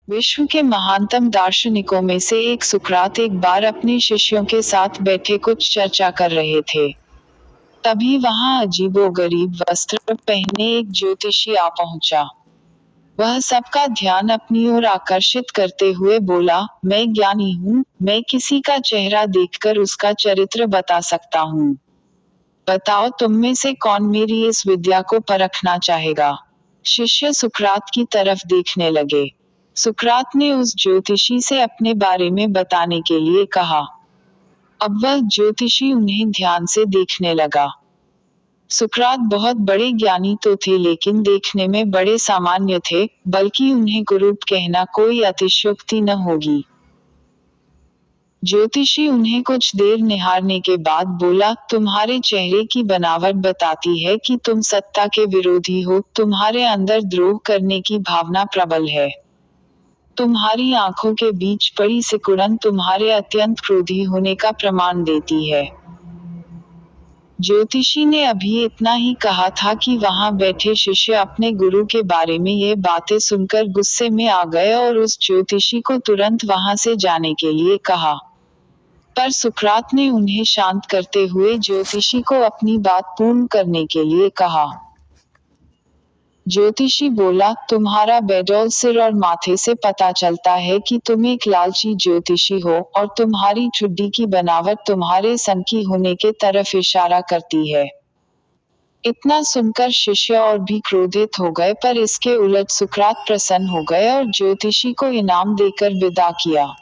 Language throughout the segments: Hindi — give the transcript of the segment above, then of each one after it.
विश्व के महानतम दार्शनिकों में से एक सुकरात एक बार अपने शिष्यों के साथ बैठे कुछ चर्चा कर रहे थे। तभी वहां अजीबोगरीब वस्त्र पहने एक ज्योतिषी आ पहुंचा। वह सबका ध्यान अपनी ओर आकर्षित करते हुए बोला, मैं ज्ञानी हूँ, मैं किसी का चेहरा देखकर उसका चरित्र बता सकता हूँ। बताओ तुम में से कौन मेरी इस विद्या को परखना चाहेगा। शिष्य सुकरात की तरफ देखने लगे। सुकरात ने उस ज्योतिषी से अपने बारे में बताने के लिए कहा। अब वह ज्योतिषी उन्हें ध्यान से देखने लगा। सुकरात बहुत बड़े ज्ञानी तो थे लेकिन देखने में बड़े सामान्य थे, बल्कि उन्हें कुरूप कहना कोई अतिशयोक्ति न होगी। ज्योतिषी उन्हें कुछ देर निहारने के बाद बोला, तुम्हारे चेहरे की बनावट बताती है कि तुम सत्ता के विरोधी हो, तुम्हारे अंदर द्रोह करने की भावना प्रबल है। तुम्हारी आंखों के बीच पड़ी सिकुड़न तुम्हारे अत्यंत क्रोधी होने का प्रमाण देती है। ज्योतिषी ने अभी इतना ही कहा था कि वहां बैठे शिष्य अपने गुरु के बारे में ये बातें सुनकर गुस्से में आ गए और उस ज्योतिषी को तुरंत वहां से जाने के लिए कहा। पर सुकरात ने उन्हें शांत करते हुए ज्योतिषी को अपनी बात पूर्ण करने के लिए कहा। ज्योतिषी बोला, तुम्हारा बेडौल सिर और माथे से पता चलता है कि तुम एक लालची ज्योतिषी हो, और तुम्हारी ठुड्डी की बनावट तुम्हारे सनकी होने के तरफ इशारा करती है। इतना सुनकर शिष्य और भी क्रोधित हो गए, पर इसके उलट सुकरात प्रसन्न हो गए और ज्योतिषी को इनाम देकर विदा किया।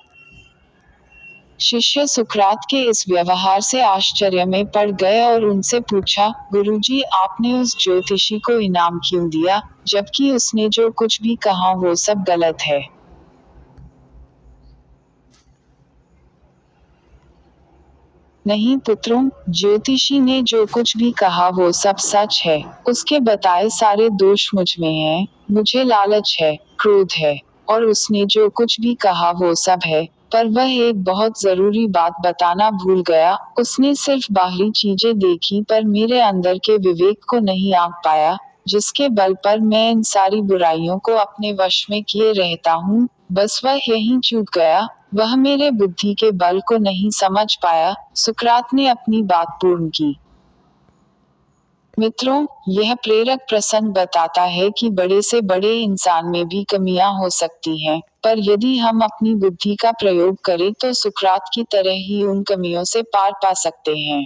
शिष्य सुकरात के इस व्यवहार से आश्चर्य में पड़ गए और उनसे पूछा, गुरुजी, आपने उस ज्योतिषी को इनाम क्यों दिया, जबकि उसने जो कुछ भी कहा वो सब गलत है। नहीं पुत्रों, ज्योतिषी ने जो कुछ भी कहा वो सब सच है। उसके बताए सारे दोष मुझ में हैं। मुझे लालच है, क्रोध है, और उसने जो कुछ भी कहा वो सब है। पर वह एक बहुत जरूरी बात बताना भूल गया। उसने सिर्फ बाहरी चीजें देखी पर मेरे अंदर के विवेक को नहीं आंक पाया, जिसके बल पर मैं इन सारी बुराइयों को अपने वश में किए रहता हूँ। बस वह यहीं चूक गया, वह मेरे बुद्धि के बल को नहीं समझ पाया। सुकरात ने अपनी बात पूर्ण की। मित्रों, यह प्रेरक प्रसंग बताता है कि बड़े से बड़े इंसान में भी कमियां हो सकती हैं, पर यदि हम अपनी बुद्धि का प्रयोग करें तो सुकरात की तरह ही उन कमियों से पार पा सकते हैं।